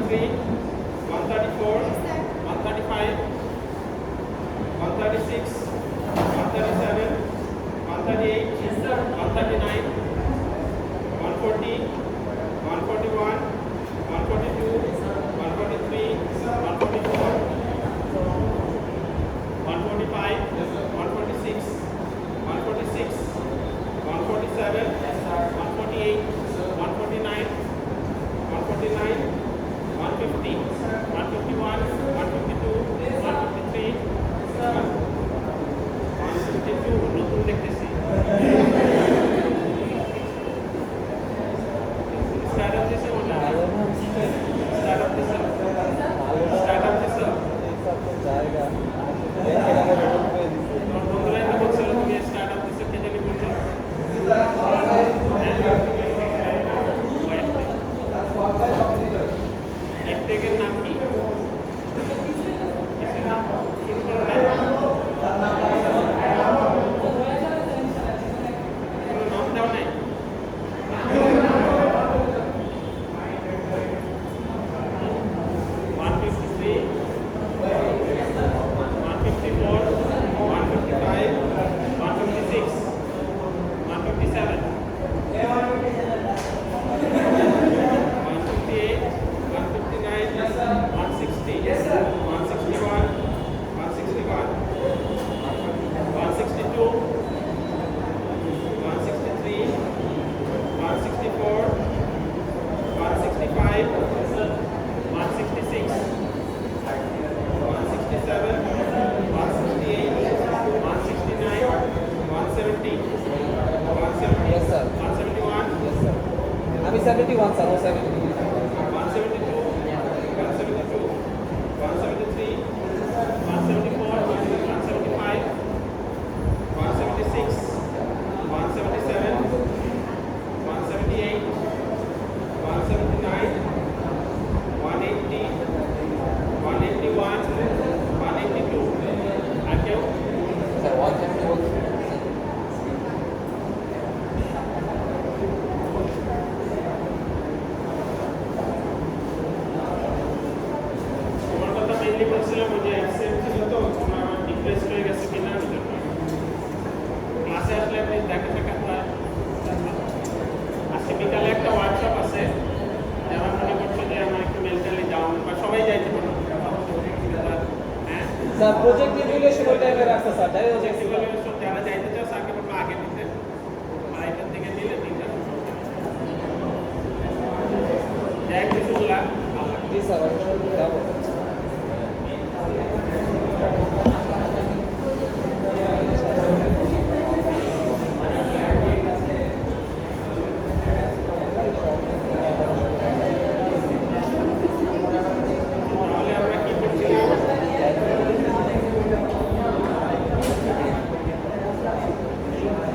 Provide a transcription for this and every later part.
133, 134, 135, 136, 137, 138, 139, 140, 141, 142, 143, 144, 145, 146, 146, 147, 148, 149, 149, 150, 151, 152, 153, 152 নতুন দেখতেছি start up দিছে ওটা স্টার্ট আপ দিছে জায়গা বন্ধুরা এটা বলছিল তুমি স্টার্ট আপ দিছে কে জানি বলছে এর নাম কি শুরু করো না নাম দাও নাই 153, 154, 155, 156, 157, 158, 159, 160, 161, 161, 162, 163, 164, 165, 166, 167, 168, 169, 170, 170, Yes, sir. 171, Yes, sir. আমি 71 স্যার ও 70 172, 172, 173, 174, 175, 176, 177, 178, 179, 180, 181, 182. আর কেউ? স্যার 171 তোমার কথা মেইনলি বলছিলাম ওই যে অ্যাবসেন্ট ছিল তো তোমার আমার ডিপ্রেস হয়ে গেছে কিনা ক্লাসে আসলে আপনি দেখা সাক্ষাৎ হয় আজকে বিকালে একটা ওয়ার্কশপ আছে আমার মনে করছে যে আমার একটু মেন্টালি ডাউন বা সবাই যাইতে পারো হ্যাঁ স্যার প্রজেক্ট রিভিউলেশন ওই টাইপের রাখছে স্যার তাই প্রজেক্ট ফেস্টিভ্যালের যারা যাইতে চাও স্যারকে বলবো আগে দিতে আড়াইটার দিকে দিলে তিনটা দেখ কিছুগুলা জি স্যার অবশ্যই যাব তাহলে আমরা কি করছিলাম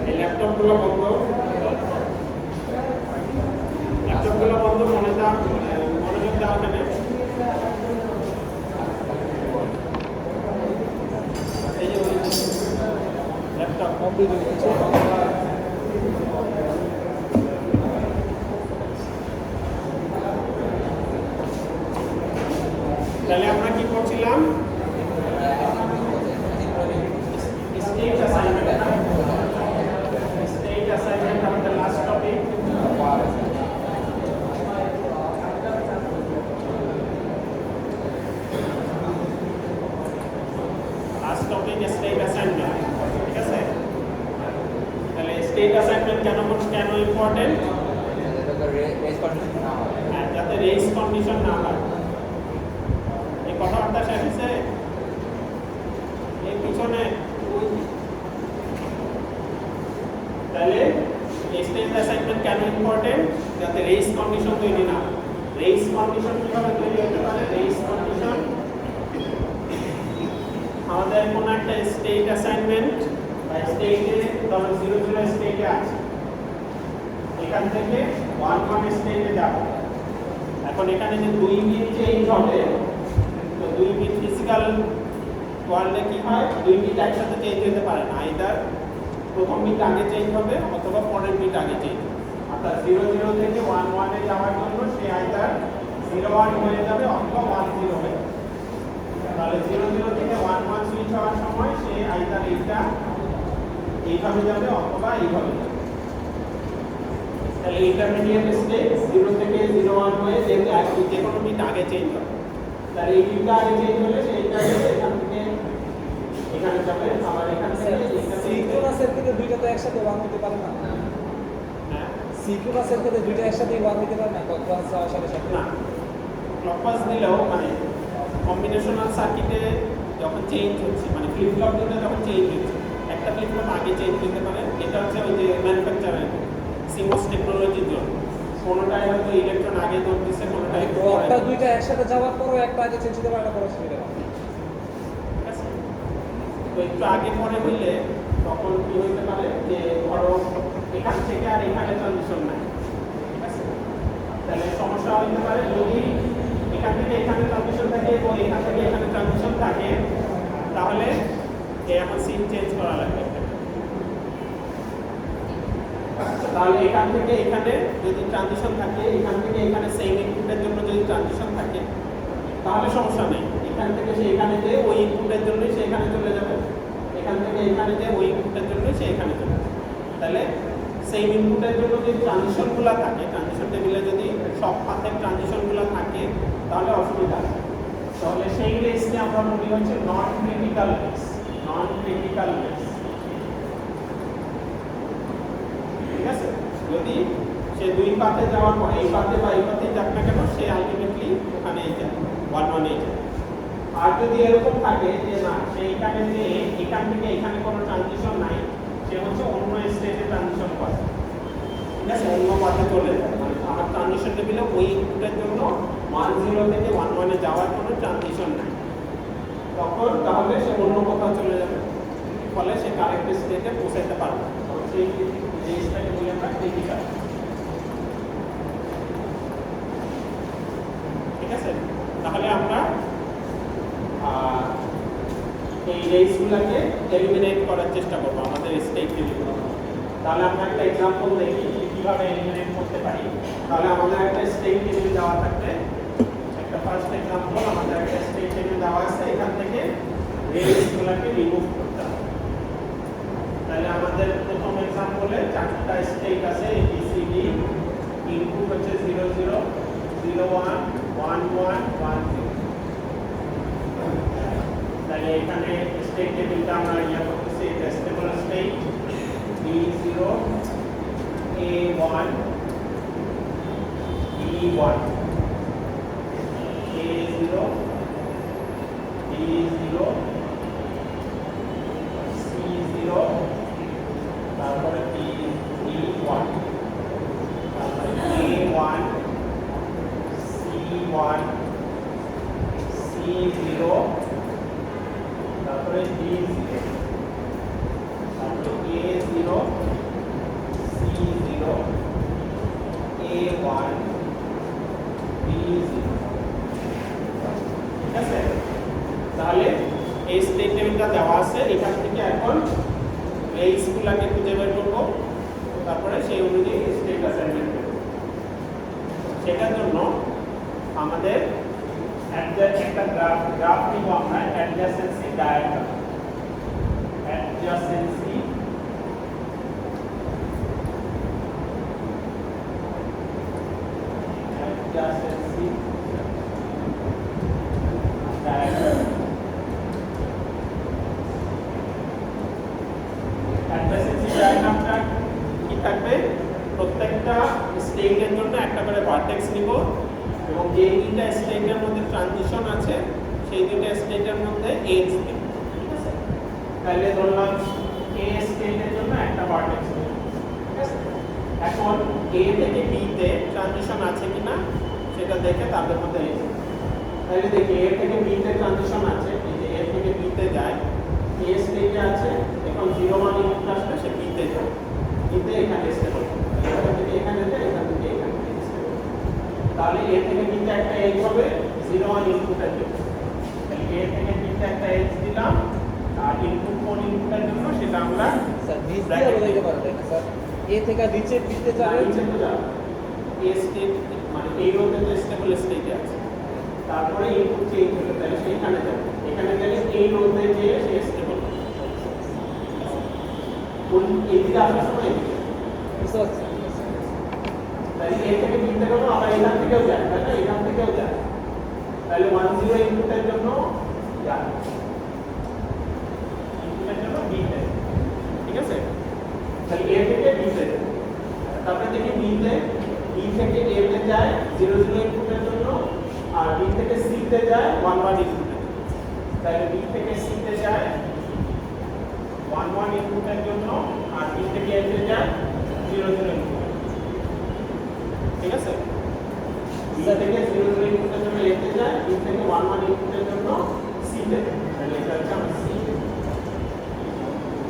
এই ল্যাপটপগুলো বন্ধ মনোযোগ দাও এখানে এই যে ল্যাপটপ কমপ্লিট হয়ে গেছে তাহলে আমরা কি করছিলাম স্টেট অ্যাসাইনমেন্ট আমাদের লাস্ট টপিক স্টেট অ্যাসাইনমেন্ট ঠিক আছে তাহলে স্টেট অ্যাসাইনমেন্ট কেন ইম্পর্টেন্ট যাতে রেস কন্ডিশন না হয় এই কথাবার্তা শেষ হয়েছে এর পিছনে তাহলে স্টেট অ্যাসাইনমেন্ট কেন ইম্পর্টেন্ট যাতে রেস কন্ডিশন তৈরি না রেস কন্ডিশন কিভাবে তৈরি হতে পারে রেস কন্ডিশন আমাদের কোন একটা স্টেট অ্যাসাইনমেন্ট বা স্টেটে ধরো 0 স্টেটে আছে এখান থেকে 1 স্টেটে যাব এখন এখানে যে 2 বিট চেঞ্জ হবে তো 2 বিট ফিজিক্যাল ওয়ার্ল্ডে কি হয় 2 বিট একসাথে চেঞ্জ হতে পারে না আইদার প্রথম বিট আগে চেঞ্জ হবে অথবা পরের বিট আগে চেঞ্জ হবে অর্থাৎ 0 থেকে 1 এ যাওয়ার জন্য সে আইদার 0 01 হয়ে যাবে অথবা 10 হয়ে যাবে। তাহলে 00 থেকে 11 সুইচ হওয়ার সময় সে আইদার এইটা এইভাবে যাবে অথবা এইভাবে যাবে। তাহলে ইন্টারমিডিয়েট স্টেট 0 থেকে 01 হয়ে যেহেতু যে কোনো বিট আগে চেঞ্জ হবে, তাহলে এই বিটটা আগে চেঞ্জ হলে সেইটা এখান থেকে এখানে যাবে, আবার এখান থেকে সিক্রোনাসের ক্ষেত্রে দুইটা তো একসাথে ওয়ান হতে পারে না। হ্যাঁ সিক্রোনাসের ক্ষেত্রে দুইটা একসাথে ওয়ান হতে পারে না, ক্লকওয়াইজ যাওয়ার সাথে সাথে না, ক্লকওয়াইজ দিলেও মানে কম্বিনেশনাল সার্কিটে যখন চেঞ্জ হচ্ছে মানে ফ্লিপ ফ্লপ দুটো যখন চেঞ্জ হচ্ছে, একটা ফ্লিপ ফ্লপ আগে চেঞ্জ হতে পারে, এটা হচ্ছে ওই যে ম্যানুফ্যাকচারের সিমোস টেকনোলজির জন্য কোনোটাই হয়তো ইলেকট্রন আগে যোগ দিচ্ছে, কোনোটাই ক্লকটা দুইটা একসাথে যাওয়ার পরও একটা আগে চেঞ্জ হতে পারে না, কোনো অসুবিধা নেই। ঠিক আছে। তো একটু আগে পরে হইলে তখন কি হইতে পারে যে ধরো এখান থেকে আর এখানে ট্রানজিশন নাই, ঠিক আছে, তাহলে সমস্যা হইতে পারে যদি এখান থেকে এখানে ট্রানজিশন থাকে এবং এখান থেকে এখানে ট্রানজিশন থাকে, তাহলে এখন সিম চেঞ্জ করা লাগবে। তাহলে এখান থেকে এখানে যদি ট্রানজিশন থাকে, এখান থেকে এখানে সেম ইনপুটের জন্য যদি ট্রানজিশন থাকে তাহলে সমস্যা নেই, এখান থেকে সে এখানে যে ওই ইনপুটের জন্যই সে এখানে চলে যাবে, এখান থেকে এখানে যে ওই ইনপুটের জন্যই সে এখানে চলে যাবে। তাহলে সেম ইনপুটের জন্য যদি ট্রানজিশনগুলো থাকে, ট্রানজিশন টেবিলে যদি সব পাতে ট্রানজিশনগুলো থাকে তাহলে অসুবিধা আছে। তাহলে সেই রেসকে আমরা বলি হচ্ছে নন ক্রিটিক্যাল রেস, নন ক্রিটিক্যাল রেস। ঠিক আছে, যদি সে দুই পাতে যাওয়ার পর এই পাতে বা এই পাতে যাক না কেন সে আলটিমেটলি ওখানে যায় 11 যায়। আর যদি এরকম থাকে যে না সে এখানে যে এখান থেকে এখানে কোনো ট্রানজিশন নাই, সে হচ্ছে অন্য স্টেজে ট্রানজিশন করে, ঠিক আছে, অন্য পাতে চলে যায়, মানে আমার ট্রানজিশন টেবিলে ওই ইনপুটের জন্য 10 থেকে 11 যাওয়ার কোনো ট্রানজিশন নাই, তখন তাহলে সে অন্য কোথাও চলে যাবে, ফলে সে কারেক্ট স্টেটে পৌঁছাতে পারবে। সেই জিনিসটাকে বলি আমরা ক্রিটিক্যাল। ঠিক আছে, তাহলে আমরা এই রেসগুলোকে এলিমিনেট করার চেষ্টা করবো আমাদের স্টেট টেবিলগুলো। তাহলে আমরা একটা এক্সাম্পল দেখি কিভাবে এলিমিনেট করতে পারি। তাহলে আমাদের একটা স্টেট টেবিল দেওয়া থাকবে, একটা ফার্স্ট এক্সাম্পল আমাদের একটা স্টেট টেবিল দেওয়া আছে, এখান থেকে রেসগুলোকে রিমুভ করতে হবে। তাহলে আমাদের প্রথম এক্সাম্পলে চারটা স্টেট আছে ABCD, ইনপুট হচ্ছে 00 01 11 10। তাহলে এখানে স্টেট টেবিলটা আমরা ইয়া করতেছি, এটা stable state B0 A1 B1 A0 B0 C0, তারপরে B1, তারপরে A1 C1 C0, তারপরে B0, তারপরে A0 C0 A1 B0। ঠিক আছে, তাহলে এই স্টেট টেবিলটা দেওয়া আছে, এখান থেকে এখন এই স্কুলটাকে খুঁজে বের করবো, তারপরে সেই অনুযায়ী স্টেট অ্যাসাইনমেন্ট করব। সেটার জন্য আমাদের একটা গ্রাফ নিব আমরা, adjacency diagram. Adjacency diagram. Adjacency ডায়াগ্রামটা কি থাকবে, প্রত্যেকটা স্টেটের জন্য একটা করে ভার্টেক্স নিব এবং যে দুইটা স্টেটের মধ্যে ট্রানজিশন আছে সেই দুইটা স্টেটের মধ্যে এজ দেব। ঠিক আছে, তাহলে ধরলাম A স্টেটের জন্য একটা ভার্টেক্স নেব। ঠিক আছে, এখন A থেকে B তে ট্রানজিশন আছে কিনা সেটা দেখে তাদের মধ্যে এজ। তাহলে দেখি A থেকে B তে ট্রানজিশন আছে, এই যে A থেকে B তে যায়, A স্টেটে আছে, এখন 01 ইনপুট আসলে সে B তে যায়, কিন্তু এখানে স্টেবল, এখান থেকে এখানে যায়, এখান থেকে এখানে স্টেবল। তাহলে A থেকে B তে একটা এজ হবে 01 ইনপুটের জন্য, তাহলে A থেকে B তে একটা এজ দিলাম, আর ইনপুট কোন ইনপুটের জন্য সেটা আমরা স্যার নিচ দিয়ে বলতে পারবেন না স্যার, A থেকে নিচে B তে যাবে, নিচে তো যাবে। A স্টেট মানে এই রোতে তো স্টেবল স্টেটে আছে, তারপরে ইনপুট চেঞ্জ হলো, তাহলে সেইখানে যাবে, এখানে গেলে এই রোতে গিয়ে সে স্টেবল কোন এদিকে আসার সময় এদিকে বুঝতে পারছি। তাহলে এ থেকে বিতে গেল আবার এখান থেকেও যায়, তাই না? এখান থেকেও যায়, তাহলে 10 ইনপুটের জন্য যায়, ইনপুটের জন্য বিতে, ঠিক আছে? তাহলে এ থেকে বিতে, তারপরে দেখি বিতে, বি থেকে এ তে যায় 00 ইনপুটের জন্য, আর বি থেকে সি তে যায় 11 ইনপুটের জন্য। তাহলে বি থেকে সি তে যায় 11 ইনপুটের জন্য, আর বি থেকে এ তে যায় 00 ইনপুট, ঠিক আছে? বি থেকে 00 ইনপুটের জন্য এ তে যায়, বি থেকে 11 ইনপুটের জন্য সি তে যায়, তাহলে এটা হচ্ছে আমার সি,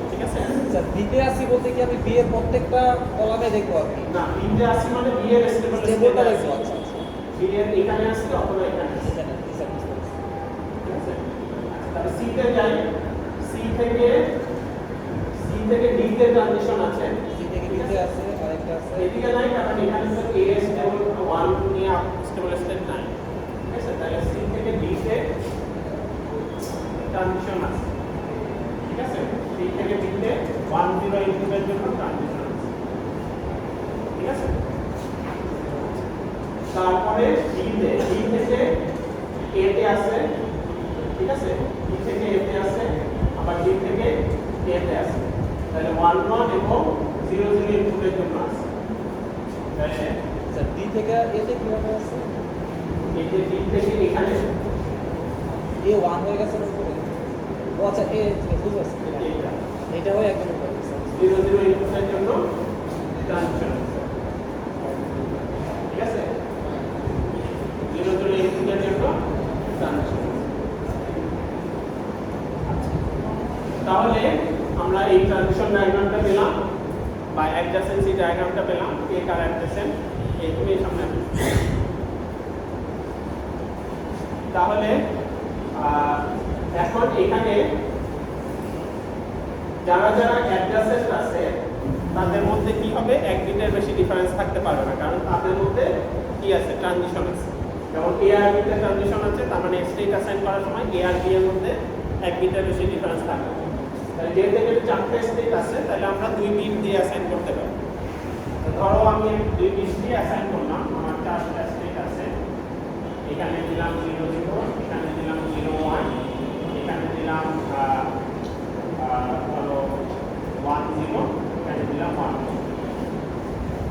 ঠিক আছে? আচ্ছা, বিতে আসি বলতে কি আমি বি এর প্রত্যেকটা কলামে দেখবো আর কি? না, বিতে আসি মানে বি এর স্টেবল স্টেবলটা দেখবো। আচ্ছা আচ্ছা, বি এর এখানে আসছে অথবা এখানে আসছে, এখানে বুঝতে পারছি। ঠিক আছে? তাহলে সি তে যাই, সি থেকে ডি তে ট্রানজিশন আছে, সি থেকে বিতে আছে, আরেকটা আছে এদিকে নাই, কারণ এখানে তো এ স্টেবল 1 নিয়ে স্টেবল স্টেট নাই, ঠিক আছে? তাহলে সি থেকে ডি তে ট্রানজিশন আছে, ঠিক আছে? সি থেকে ডি তে 10 ইনপুটের জন্য ট্রানজিশন আছে, ঠিক আছে? তারপরে ডি থেকে এ তে আছে, ঠিক আছে? ডি থেকে এ তে আছে, আবার ডি থেকে এ তে আছে, তাহলে 11 এবং 00 ইনপুটের জন্য আছে, তাহলে আচ্ছা, ডি থেকে এতে কিভাবে আছে? এই যে ডি থেকে এখানে এ 1 হয়ে গেছে না উপরে? ও আচ্ছা, এ বুঝতে পারছি, এইটা এটা হয়ে একদম উপরে গেছে। 00 ইনপুটের জন্য ট্রানজিশন আছে, ঠিক আছে? 00 ইনপুটের জন্য ট্রানজিশন আছে। তাহলে আমরা এই ট্রানজিশন ডায়াগ্রামটা পেলাম বা অ্যাডজাসেন্সি ডায়াগ্রামটা পেলাম, কে কার অ্যাডজাসেন্ট, এই তুমি সামনে আসো। তাহলে এখন এখানে যারা যারা অ্যাডজাসেন্ট আছে তাদের মধ্যে কি হবে, এক বিটের বেশি ডিফারেন্স থাকতে পারবে না, কারণ তাদের মধ্যে কি আছে, ট্রানজিশন আছে। যেমন এ আর বি তে ট্রানজিশন আছে, তার মানে স্টেট অ্যাসাইন করার সময় এ আর বি এর মধ্যে এক বিটের বেশি ডিফারেন্স থাকবে। তাহলে যেহেতু এখানে 4টা স্টেট আছে, তাহলে আমরা 2 বিট দিয়ে অ্যাসাইন করতে পারি। তো ধরো আমি 2 বিট দিয়ে অ্যাসাইন করলাম, আমার 4টা স্টেট আছে, এখানে দিলাম 00, এখানে দিলাম 01, এখানে দিলাম ধরো 10, এখানে দিলাম 1,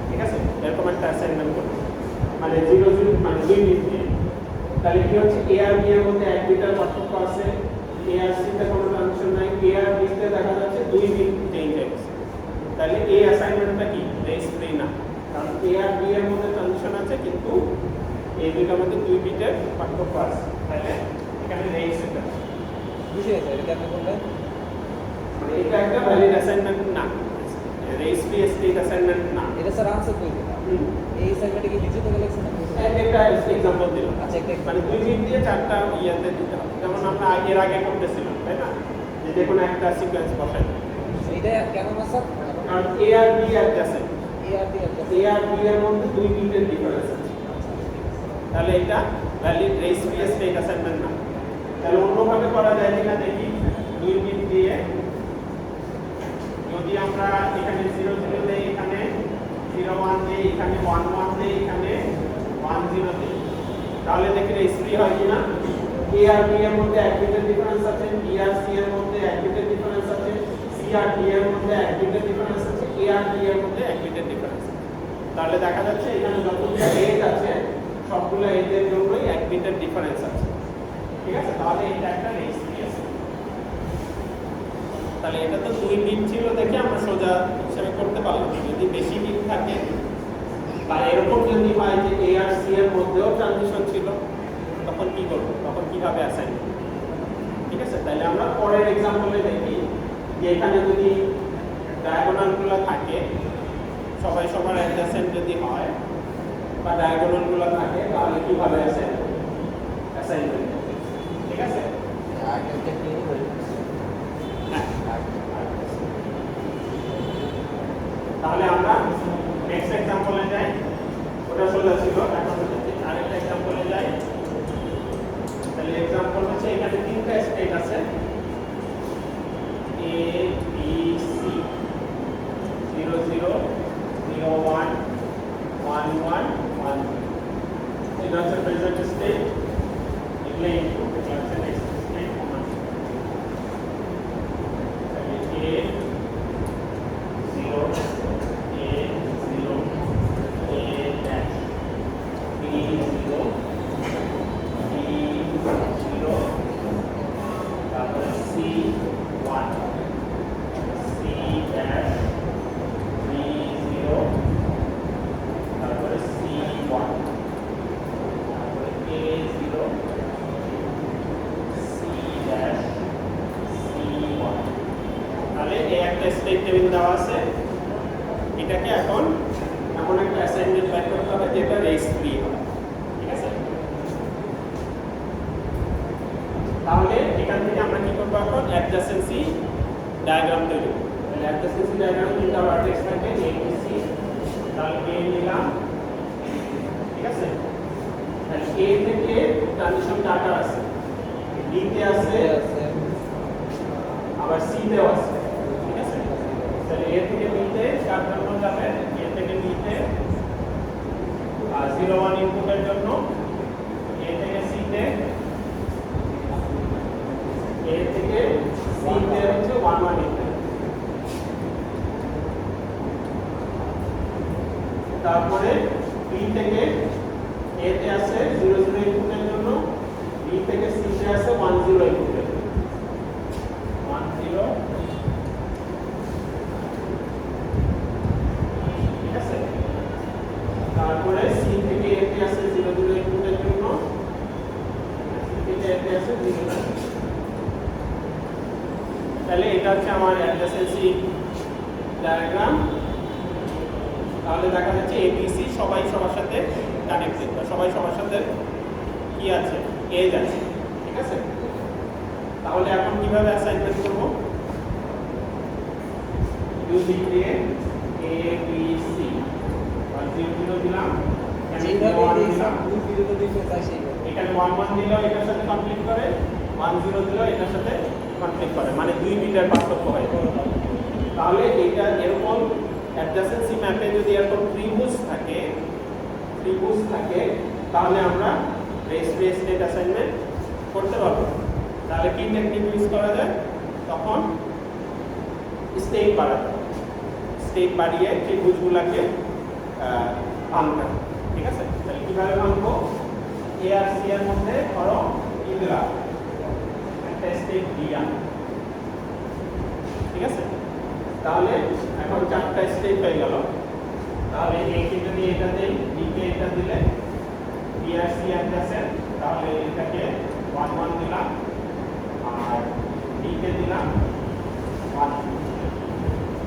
ঠিক আছে? এরকম একটা অ্যাসাইনমেন্ট করব, মানে 00 মানে 2 বিট দিয়ে। তাহলে কি হচ্ছে, এ আর বি এর মধ্যে 1 বিটের পার্থক্য আছে, এ আর সি তে কোনো ট্রানজিশন নাই, এ আর বি তে দেখা যাচ্ছে 2 বিট চেঞ্জ হয়ে গেছে। তাহলে এই অ্যাসাইনমেন্টটা কি রেস ফ্রি না, কারণ এ আর বি এর মধ্যে ট্রানজিশন আছে কিন্তু এই দুইটার মধ্যে 2 বিটের পার্থক্য আছে, তাহলে এখানে রেস এটা, বুঝে গেছে, এটা আপনি বললেন। মানে এটা একটা ভ্যালিড অ্যাসাইনমেন্ট না, রেস ফ্রি স্টেট অ্যাসাইনমেন্ট না। এটা স্যার আনসার কই দিলাম, এই সাইডে কি লিখে থেকে লিখছেন না? একটা এক্সাম্পল দিলাম, আচ্ছা, একটা মানে 2 বিট দিয়ে 4টা ইয়াতে দিতে হবে, যেমন আমরা এর আগে করতেছিলাম, তাই না? যে কোনো একটা সিকোয়েন্স বসাই, এইটা কেন না স্যার? কারণ এ আর B adjacent, A R D একটা এ আর বি এর মধ্যে 2 বিটের ডিফারেন্স আছে, তাহলে এটা valid race free state assignment না। তাহলে অন্যভাবে করা যায় কিনা দেখি, 2 বিট দিয়ে যদি আমরা এখানে 00 দেই, এখানে 01 দেই, এখানে 11 দেই, এখানে 10 দেই, তাহলে দেখি রেস ফ্রি হয় কিনা। এ আর বি এর মধ্যে 1 বিটের ডিফারেন্স আছে, বি আর সি এর মধ্যে 1 বিটের ডিফারেন্স আছে, সি আর ডি এর মধ্যে 1 বিটের ডিফারেন্স আছে, এ আর ডি এর মধ্যে 1 বিটের ডিফারেন্স আছে। তাহলে দেখা যাচ্ছে এখানে যতগুলো এজ আছে সবগুলো এজের জন্যই 1 বিটের ডিফারেন্স আছে, ঠিক আছে? তাহলে এটা একটা রেস ফ্রি আছে। তাহলে এটা তো 2 বিট ছিল দেখে আমরা সোজা হিসাবে করতে পারলাম। যদি বেশি বিট থাকে বা এরকম যদি হয় যে এ আর সি এর মধ্যেও ট্রানজিশন ছিল, তখন কি করব, তখন কিভাবে অ্যাসাইন করব, ঠিক আছে? তাহলে আমরা পরের এক্সাম্পলে দেখি যে এখানে যদি ডায়াগোনালগুলো থাকে, সবাই সবার অ্যাডজাসেন্ট যদি হয় বা ডায়াগোনালগুলো থাকে, তাহলে কিভাবে অ্যাসাইন করব, ঠিক আছে? হ্যাঁ, তাহলে আমরা নেক্সট এক্সাম্পলে যাই, ওটা সোজা ছিল, এখন আরেকটা এক্সাম্পলে যাই। দুটো ইনপুট এটা হচ্ছে নেক্সট স্টেট কমন তাহলে a 0 a 0 a dash b 0 b 0 তারপরে c 1 c dash b 0 তারপরে c 1 তারপরে a 0 c dash c 1 তাহলে এই একটা স্টেট টেবিল দেওয়া আছে এটাকে এখন এমন একটা অ্যাসাইনমেন্ট ব্যাক করতে হবে যেটা রেস ফ্রি হবে ঠিক আছে তাহলে এখান থেকে আমরা কি করব এখন অ্যাডজাসেন্সি ডায়াগ্রাম তৈরি করব তাহলে অ্যাডজাসেন্সি ডায়াগ্রাম তিনটা ভার্টেক্স থাকে a b c তাহলে a নিলাম ঠিক আছে তাহলে a থেকে ট্রানজিশন ডাটা আছে b তে আছে আবার c তেও আছে ঠিক আছে তাহলে a থেকে b তে কার জন্য যাবে a থেকে b তে 0 1 ইনপুটের জন্য a থেকে c তে a থেকে c তে হচ্ছে 1 1 ইনপুট তারপরে b থেকে a তে আছে 0 0 ইনপুটের জন্য b থেকে c তে আছে 1 0 ইনপুটের জন্য 1 0 ঠিক আছে তারপরে c থেকে a তে আছে 0 0 ইনপুটের জন্য c থেকে a তে আছে 0 তাহলে এটা হচ্ছে আমার অ্যাডজাসেন্সি ডায়াগ্রাম তাহলে দেখা যাচ্ছে ABC সবাই সবার সাথে কানেক্টেড বা সবাই সবার সাথে কি আছে এজ আছে ঠিক আছে তাহলে এখন কিভাবে অ্যাসাইনমেন্ট করব ইউজিং দিয়ে ABC 1 0 0 দিলাম যেভাবে 1 দিলাম দিলাম দুই বিরোধী ডিফারেন্স আসে এখানে 1 1 দিলেও এটার সাথে কমপ্লিট করে 1 0 দিলেও এটার সাথে কমপ্লিট করে মানে দুই বিটের পার্থক্য হয় তাহলে এটা এরকম অ্যাডজাসেন্সি ম্যাপে যদি এরকম ত্রিভুজ থাকে তাহলে আমরা রেস বেস স্টেট অ্যাসাইনমেন্ট করতে পারবো তাহলে কি টেকনিক ইউজ করা যায় তখন স্টেট বাড়িয়ে ত্রিভুজগুলোকে ভাঙতে হবে ঠিক আছে তাহলে কিভাবে ভাঙবো এ আর সি এর মধ্যে ধরো কি দিলাম একটা স্টেট দিলাম ঠিক আছে তাহলে এখন চারটা স্টেট হয়ে গেল তাহলে a কে যদি এটা দেই b কে এটা দিলে b আর c অ্যাডজাসেন্ট তাহলে এটাকে 1 1 দিলাম আর d কে দিলাম 1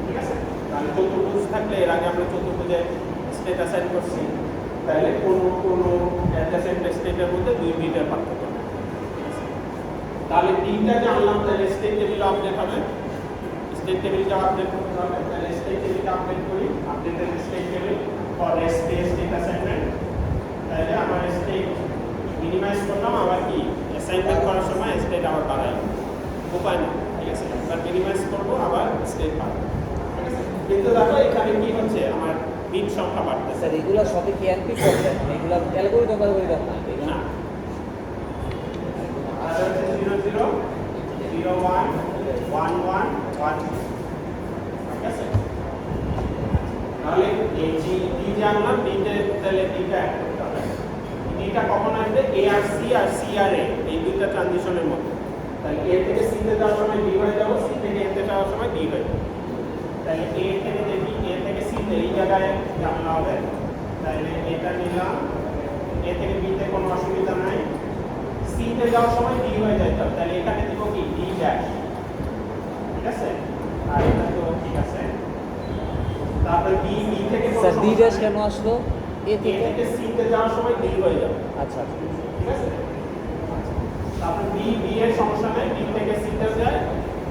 ঠিক আছে তাহলে চতুর্ভুজ থাকলে এর আগে আমরা চতুর্ভুজে স্টেট অ্যাসাইন করছি তাহলে কোন অ্যাডজাসেন্ট স্টেটের মধ্যে দুই বিটের পার্থক্য তাহলে তিনটা জানলাম তাহলে স্টেট টেবিল আপডেট হবে স্টেট টেবিলটা আপডেট করতে হবে তাহলে স্টেট টেবিলটা আপডেট করি updated state table for state assignment তাহলে আমার স্টেট মিনিমাইজ করলাম আবার কি অ্যাসাইনমেন্ট করার সময় স্টেট আবার বাড়াই উপায় না ঠিক আছে এবার মিনিমাইজ করব আবার স্টেট বাড়াবো ঠিক আছে কিন্তু দেখো এখানে কি হচ্ছে আমার বিট সংখ্যা বাড়তেছে স্যার এগুলো সবই কি এনপি করবেন এগুলো অ্যালগরিদম না আর হচ্ছে 0 0 0 1 1 1 1 ঠিক আছে তাহলে এই ডি জানলাম ডিতে তাহলে ডিটা অ্যাড করতে হবে ডিটা কখন আসবে এ আর সি আর এ এই দুইটা ট্রানজিশনের মধ্যে তাহলে এ থেকে সি তে যাওয়ার সময় ডি হয়ে যাবে সি থেকে এ তে যাওয়ার সময় ডি হয়ে যাবে তাহলে এ থেকে দেখি এ থেকে সি তে এই জায়গায় জানলা হবে তাহলে এটা নিলাম এ থেকে বি তে কোনো অসুবিধা নাই সি তে যাওয়ার সময় ডি হয়ে যায় তাহলে এখানে দিব কি ডি ড্যাশ ঠিক আছে আর এটা তো ঠিক আছে তারপর বি থেকে স্যার ডি ড্যাশ কেন আসলো এ থেকে সি তে যাওয়ার সময় ডি হয়ে যাবে আচ্ছা ঠিক আছে তারপর বি এর সমস্যা নাই বি থেকে সি তে যায়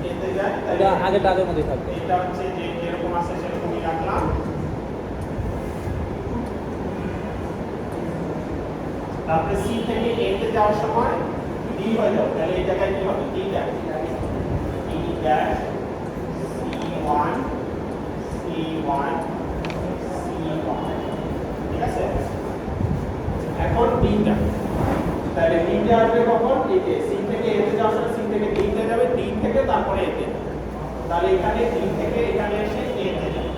এ তে যায় এটা আগে টাগের মধ্যে থাকবে এটা হচ্ছে যে যেরকম আছে সেরকমই রাখলাম তারপরে সি থেকে এ তে যাওয়ার সময় ডি হয়ে যাবে তাহলে এই জায়গায় কি হবে D dash C1 C1 C1 ঠিক আছে এখন ডিটা তাহলে ডিতে আসবে কখন? এতে সি থেকে এতে যাওয়ার সময় সি থেকে ডিতে যাবে, ডি থেকে তারপরে এতে। তাহলে এখানে ডি থেকে এখানে এসে এতে যাবে।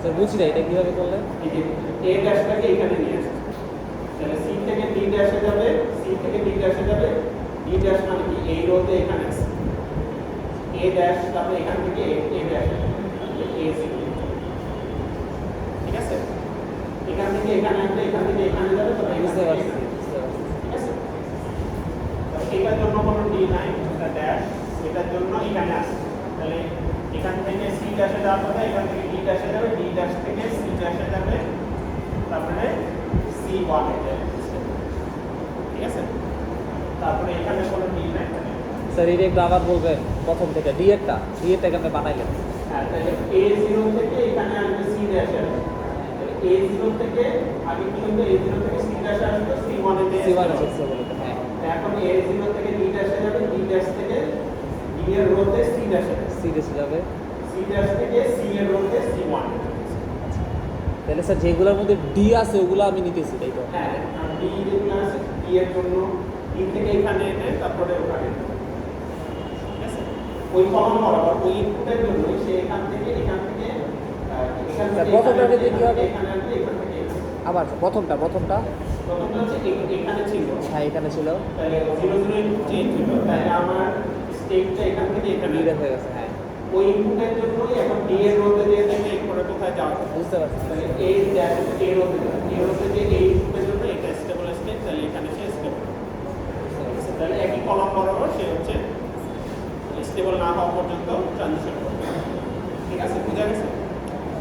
স্যার বুঝছি না এটা কিভাবে করলে? এই যে এ ড্যাশটাকে এখানে নিয়ে আসছে। তাহলে সি থেকে ডি ড্যাশে যাবে, সি থেকে ডি ড্যাশে যাবে, ডি ড্যাশ মানে কি এই রোতে এখানে আছে। এ ড্যাশ তারপরে এখান থেকে এ ড্যাশ এ জিরো। ঠিক আছে? এখান থেকে এখানে আসবে, এখান থেকে এখানে যাবে, তবে এখান বুঝতে থেকে পারছি এখানে। বুঝতে পারছি। ঠিক আছে? তবে এটার জন্য কোনো ডি নাই, এটা ড্যাশ, এটার জন্য এখানে আসে। তাহলে এখান থেকে সি ড্যাশে যাওয়ার কথা, এখান থেকে ডি ড্যাশে যাবে, ডি ড্যাশ থেকে সি ড্যাশে যাবে, তারপরে সি ওয়ান এ যাবে। ঠিক আছে? তারপরে এখানে কোনো ডি নাই। স্যার এটা একটু আবার বলবেন প্রথম থেকে ডি এরটা আপনি বানাইলেন। হ্যাঁ, তাহলে এ জিরো থেকে এখানে আসবে সি ড্যাশে আসবে। এ জিরো থেকে আগে কি হতো? এ জিরো থেকে সি ড্যাশে আসবে, সি ওয়ান এ সি ওয়ান যাবে। হ্যাঁ এখন এ জিরো থেকে ডি ড্যাশে যাবে, ডি ড্যাশ থেকে ডি এর রোতে সি ড্যাশে যাবে, সি ডেসে যাবে। সি ড্যাশ থেকে সি এর রোতে সি ওয়ান। তাহলে স্যার যেগুলোর মধ্যে ডি আছে ওগুলো আমি নিতেছি তাই তো? হ্যাঁ, আর ডি যেগুলো আছে ডি এর জন্য ডি থেকে এখানে এনে তারপরে ওখানে। ঠিক আছে? ওই কলম বরাবর ওই ইনপুটের জন্য সে এখান থেকে এখান থেকে এখান থেকে প্রথমটা যদি কি হবে? এখানে আসবে, এখান থেকে এখানে। আবার প্রথমটা প্রথমটা হচ্ছে এখানে ছিল, হ্যাঁ এখানে ছিল তাহলে 0 0 ইনপুট চেঞ্জ হলো, তাহলে আমার স্টেটটা এখান থেকে এখানে ডি হয়ে গেছে। হ্যাঁ ওই ইনপুটের জন্যই এখন ডি এর রোতে দিয়ে থেকে এরপরে কোথায় যাওয়া হবে? বুঝতে পারছি। তাহলে এ ড্যাশ এ রোতে যাবে, এ রোতে যে এই ইনপুটের জন্য এটা স্টেবল স্টেট, তাহলে এখানে সে স্টেবল। তাহলে একই কলাম বরাবর সে হচ্ছে স্টেবল না হওয়া পর্যন্ত ট্রানজিশন করবে। ঠিক আছে? বুঝা গেছে?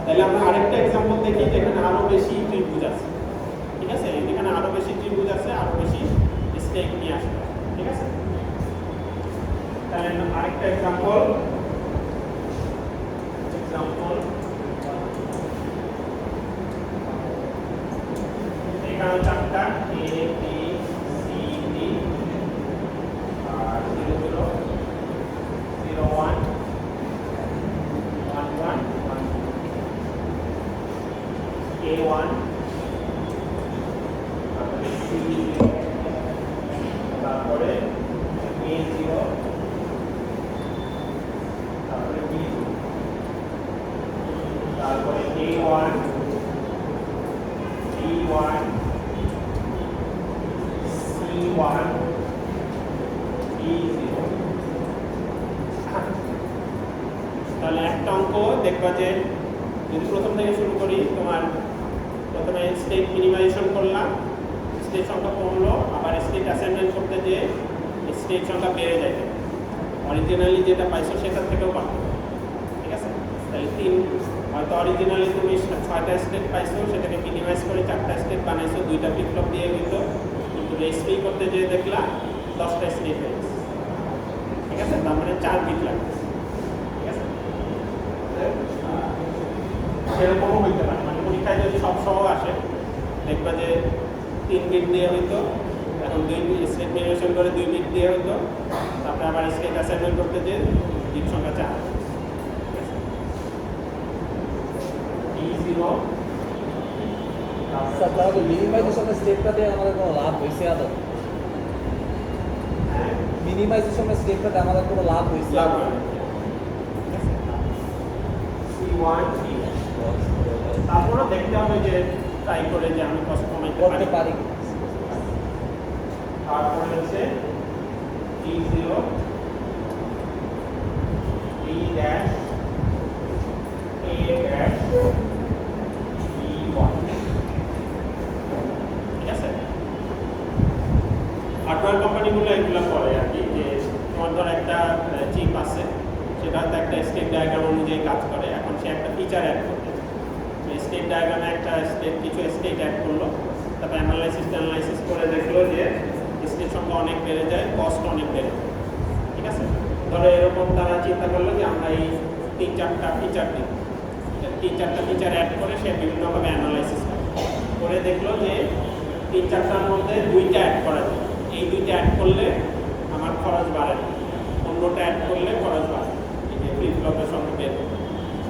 তাহলে আমরা আরেকটা এক্সাম্পল দেখি যেখানে আরো বেশি ত্রিভুজ আছে। ঠিক আছে? এখানে আরো বেশি ত্রিভুজ আছে, আরো বেশি স্টেট নিয়ে আসবে। ঠিক আছে? তাহলে আরেকটা এক্সাম্পল এখানে চারটা A B C D R 0 0 0 1 1 1 1 A1 তারপরে C0 তারপরে A0 তারপরে B2 তারপরে A1 B1 C1 B0। তাহলে একটা অঙ্ক দেখবা যে যদি প্রথম থেকে শুরু করি, তোমার প্রথমে স্টেট মিনিমাইজেশন করলাম, স্টেট সংখ্যা কমলো, আবার স্টেট অ্যাসাইনমেন্ট করতে যেয়ে স্টেট সংখ্যা বেড়ে যায়, অরিজিনালি যেটা পাইছো সেটার থেকেও পাবো। ঠিক আছে? তাহলে হয়তো অরিজিনালি তুমি 6টা স্টেট পাইছো, সেটাকে মিনিমাইজ করে 4টা স্টেট বানাইছো, 2টা ফ্লিপ ফ্লপ দিয়ে হইতো, কিন্তু রেজিস্ট্রি করতে যেয়ে দেখলা 10টা স্টেট হয়ে গেছে। ঠিক আছে? তার মানে 4 বিট লাগবে। ঠিক আছে? সেরকমও হইতে পারে, মানে পরীক্ষায় যদি সব সহ আসে দেখবা যে 3 বিট দিয়ে হইতো, এখন 2 বিট স্টেট মিনিমাইজেশন করে 2 বিট দিয়ে হইতো, তারপরে আবার স্টেট অ্যাসাইনমেন্ট করতে যে বিট সংখ্যা 4। E0 স্যার তাহলে মিনিমাইজেশনের স্টেপটাতে আমাদের কোনো লাভ হয়েছে আদৌ? মিনিমাইজেশনের স্টেপটাতে আমাদের কোনো লাভ হয়েছে? C1 তারপরে দেখতে হবে যে ট্রাই করে যে আমি কষ্ট কমাইতে করতে পারি। পারি। তারপরে হচ্ছে E0 B dash A dash B1। ঠিক আছে? হার্ডওয়্যার কোম্পানিগুলো এগুলো করে আর কি, যে তোমার ধর একটা চিপ আছে, সেটা হয়তো একটা স্টেট ডায়াগ্রাম অনুযায়ী কাজ করে। এখন সে একটা ফিচার অ্যাড করবে, স্টেট ডায়াগ্রামে একটা কিছু স্টেট অ্যাড করলো, তারপর অ্যানালাইসিস করে দেখলো যে স্টেট সংখ্যা অনেক বেড়ে যায়, কস্ট অনেক বেড়ে যায়। ঠিক আছে? ধরো এরকম তারা চিন্তা করলো যে আমরা এই 3-4টা ফিচার দিই, 3-4টা ফিচার অ্যাড করে সে বিভিন্নভাবে অ্যানালাইসিস করে দেখলো যে 3-4টার মধ্যে 2টা অ্যাড করা যায়, এই 2টা অ্যাড করলে আমার খরচ বাড়ে না, অন্যটা অ্যাড করলে খরচ বাড়ে, এই যে ফ্লিপ ফ্লপের সংখ্যা বের।